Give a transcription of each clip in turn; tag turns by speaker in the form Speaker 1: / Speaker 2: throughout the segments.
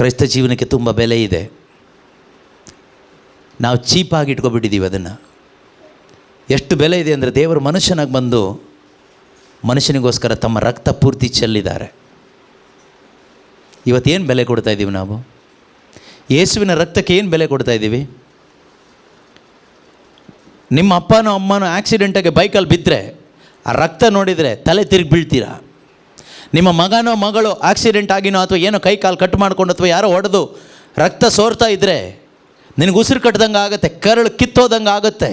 Speaker 1: ಕ್ರೈಸ್ತ ಜೀವನಕ್ಕೆ ತುಂಬ ಬೆಲೆ ಇದೆ. ನಾವು ಚೀಪಾಗಿ ಇಟ್ಕೊಬಿಟ್ಟಿದ್ದೀವಿ ಅದನ್ನು. ಎಷ್ಟು ಬೆಲೆ ಇದೆ ಅಂದರೆ ದೇವರು ಮನುಷ್ಯನಾಗಿ ಬಂದು ಮನುಷ್ಯನಿಗೋಸ್ಕರ ತಮ್ಮ ರಕ್ತ ಪೂರ್ತಿ ಚೆಲ್ಲಿದ್ದಾರೆ. ಇವತ್ತೇನು ಬೆಲೆ ಕೊಡ್ತಾ ಇದ್ದೀವಿ ನಾವು? ಯೇಸುವಿನ ರಕ್ತಕ್ಕೆ ಏನು ಬೆಲೆ ಕೊಡ್ತಾ ಇದ್ದೀವಿ? ನಿಮ್ಮ ಅಪ್ಪನೋ ಅಮ್ಮನೋ ಆಕ್ಸಿಡೆಂಟಾಗಿ ಬೈಕಲ್ಲಿ ಬಿದ್ದರೆ ಆ ರಕ್ತ ನೋಡಿದರೆ ತಲೆ ತಿರುಗಿ ಬೀಳ್ತೀರಾ? ನಿಮ್ಮ ಮಗನೋ ಮಗಳು ಆಕ್ಸಿಡೆಂಟ್ ಆಗಿನೋ ಅಥವಾ ಏನೋ ಕೈ ಕಾಲು ಕಟ್ ಮಾಡ್ಕೊಂಡು ಅಥವಾ ಯಾರೋ ಹೊಡೆದು ರಕ್ತ ಸೋರ್ತಾ ಇದ್ದರೆ ನಿನಗೆ ಉಸಿರು ಕಟ್ಟದಂಗೆ ಆಗುತ್ತೆ, ಕರಳು ಕಿತ್ತೋದಂಗೆ ಆಗುತ್ತೆ.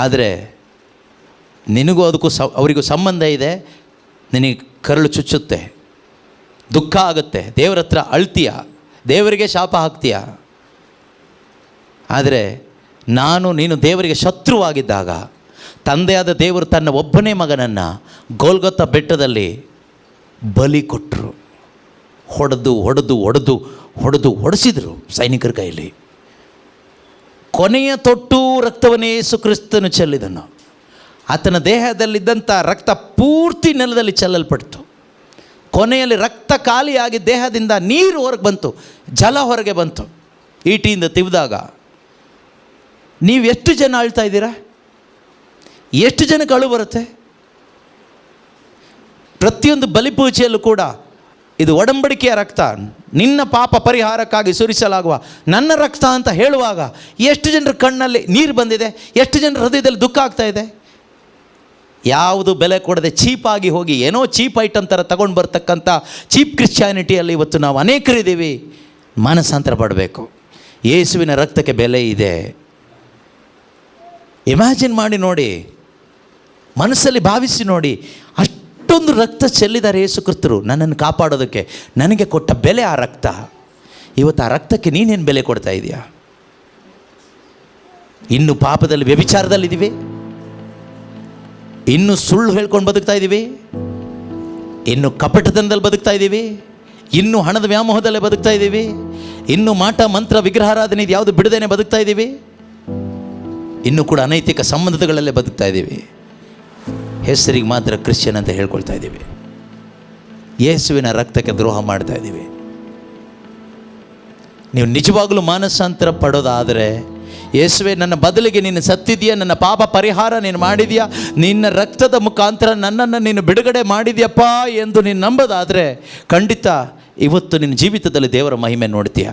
Speaker 1: ಆದರೆ ನಿನಗೂ ಅದಕ್ಕೂ ಅವರಿಗೂ ಸಂಬಂಧ ಇದೆ. ನಿನಗೆ ಕರಳು ಚುಚ್ಚುತ್ತೆ, ದುಃಖ ಆಗುತ್ತೆ, ದೇವರ ಹತ್ರ ಅಳ್ತೀಯ, ದೇವರಿಗೆ ಶಾಪ ಹಾಕ್ತೀಯ. ಆದರೆ ನೀನು ದೇವರಿಗೆ ಶತ್ರುವಾಗಿದ್ದಾಗ ತಂದೆಯಾದ ದೇವರು ತನ್ನ ಒಬ್ಬನೇ ಮಗನನ್ನು ಗೋಲ್ಗೊತ್ತ ಬೆಟ್ಟದಲ್ಲಿ ಬಲಿ ಕೊಟ್ಟರು. ಹೊಡೆಸಿದರು ಸೈನಿಕರ ಕೈಯಲ್ಲಿ. ಕೊನೆಯ ತೊಟ್ಟು ರಕ್ತವನ್ನೇ ಯೇಸು ಕ್ರಿಸ್ತನು ಚೆಲ್ಲಿದನು. ಆತನ ದೇಹದಲ್ಲಿದ್ದಂಥ ರಕ್ತ ಪೂರ್ತಿ ನೆಲದಲ್ಲಿ ಚೆಲ್ಲಲ್ಪಡ್ತು. ಕೊನೆಯಲ್ಲಿ ರಕ್ತ ಖಾಲಿಯಾಗಿ ದೇಹದಿಂದ ನೀರು ಹೊರಗೆ ಬಂತು, ಜಲ ಹೊರಗೆ ಬಂತು. ಈಟಿಯಿಂದ ತಿವಿದಾಗ ನೀವು ಎಷ್ಟು ಜನ ಅಳ್ತಾ ಇದ್ದೀರಾ? ಎಷ್ಟು ಜನಕ್ಕೆ ಅಳು ಬರುತ್ತೆ? ಪ್ರತಿಯೊಂದು ಬಲಿಪೂಜೆಯಲ್ಲೂ ಕೂಡ ಇದು ಒಡಂಬಡಿಕೆಯ ರಕ್ತ, ನಿನ್ನ ಪಾಪ ಪರಿಹಾರಕ್ಕಾಗಿ ಸುರಿಸಲಾಗುವ ನನ್ನ ರಕ್ತ ಅಂತ ಹೇಳುವಾಗ ಎಷ್ಟು ಜನರ ಕಣ್ಣಲ್ಲಿ ನೀರು ಬಂದಿದೆ, ಎಷ್ಟು ಜನರ ಹೃದಯದಲ್ಲಿ ದುಃಖ ಆಗ್ತಾ ಇದೆ. ಯಾವುದು ಬೆಲೆ ಕೊಡದೆ ಚೀಪಾಗಿ ಹೋಗಿ ಏನೋ ಚೀಪ್ ಐಟಮ್ ಥರ ತಗೊಂಡು ಬರ್ತಕ್ಕಂಥ ಚೀಪ್ ಕ್ರಿಶ್ಚಿಯಾನಿಟಿಯಲ್ಲಿ ಇವತ್ತು ನಾವು ಅನೇಕರಿದ್ದೀವಿ. ಮಾನಸಾಂತರ ಪಡಬೇಕು. ಯೇಸುವಿನ ರಕ್ತಕ್ಕೆ ಬೆಲೆ ಇದೆ. ಇಮ್ಯಾಜಿನ್ ಮಾಡಿ ನೋಡಿ, ಮನಸ್ಸಲ್ಲಿ ಭಾವಿಸಿ ನೋಡಿ, ಅಷ್ಟೊಂದು ರಕ್ತ ಚೆಲ್ಲಿದ್ದಾರೆ ಯೇಸು ಕ್ರಿಸ್ತರು ನನ್ನನ್ನು ಕಾಪಾಡೋದಕ್ಕೆ. ನನಗೆ ಕೊಟ್ಟ ಬೆಲೆ ಆ ರಕ್ತ. ಇವತ್ತು ಆ ರಕ್ತಕ್ಕೆ ನೀನೇನು ಬೆಲೆ ಕೊಡ್ತಾ ಇದೆಯಾ? ಇನ್ನು ಪಾಪದಲ್ಲಿ ವ್ಯಭಿಚಾರದಲ್ಲಿದ್ದೀವಿ, ಇನ್ನು ಸುಳ್ಳು ಹೇಳ್ಕೊಂಡು ಬದುಕ್ತಾ ಇದ್ದೀವಿ, ಇನ್ನು ಕಪಟತನದಲ್ಲಿ ಬದುಕ್ತಾ ಇದ್ದೀವಿ, ಇನ್ನು ಹಣದ ವ್ಯಾಮೋಹದಲ್ಲೇ ಬದುಕ್ತಾ ಇದ್ದೀವಿ, ಇನ್ನು ಮಾಟ ಮಂತ್ರ ವಿಗ್ರಹಾರಾಧನೆ ಇದು ಯಾವುದು ಬಿಡದೇನೆ ಬದುಕ್ತಾ ಇದ್ದೀವಿ, ಇನ್ನೂ ಕೂಡ ಅನೈತಿಕ ಸಂಬಂಧಗಳಲ್ಲೇ ಬದುಕ್ತಾ ಇದ್ದೀವಿ. ಹೆಸರಿಗೆ ಮಾತ್ರ ಕ್ರಿಶ್ಚಿಯನ್ ಅಂತ ಹೇಳ್ಕೊಳ್ತಾ ಇದ್ದೀವಿ. ಯೇಸುವಿನ ರಕ್ತಕ್ಕೆ ದ್ರೋಹ ಮಾಡ್ತಾ ಇದ್ದೀವಿ. ನೀವು ನಿಜವಾಗಲೂ ಮಾನಸಾಂತರ ಪಡೋದಾದರೆ, ಯೇಸುವೆ ನನ್ನ ಬದಲಿಗೆ ನೀನು ಸತ್ತಿದೆಯಾ, ನನ್ನ ಪಾಪ ಪರಿಹಾರ ನೀನು ಮಾಡಿದೆಯಾ, ನಿನ್ನ ರಕ್ತದ ಮುಖಾಂತರ ನನ್ನನ್ನು ನೀನು ಬಿಡುಗಡೆ ಮಾಡಿದ್ಯಪ್ಪ ಎಂದು ನೀನು ನಂಬೋದಾದರೆ ಖಂಡಿತ ಇವತ್ತು ನಿನ್ನ ಜೀವಿತದಲ್ಲಿ ದೇವರ ಮಹಿಮೆ ನೋಡ್ತೀಯ.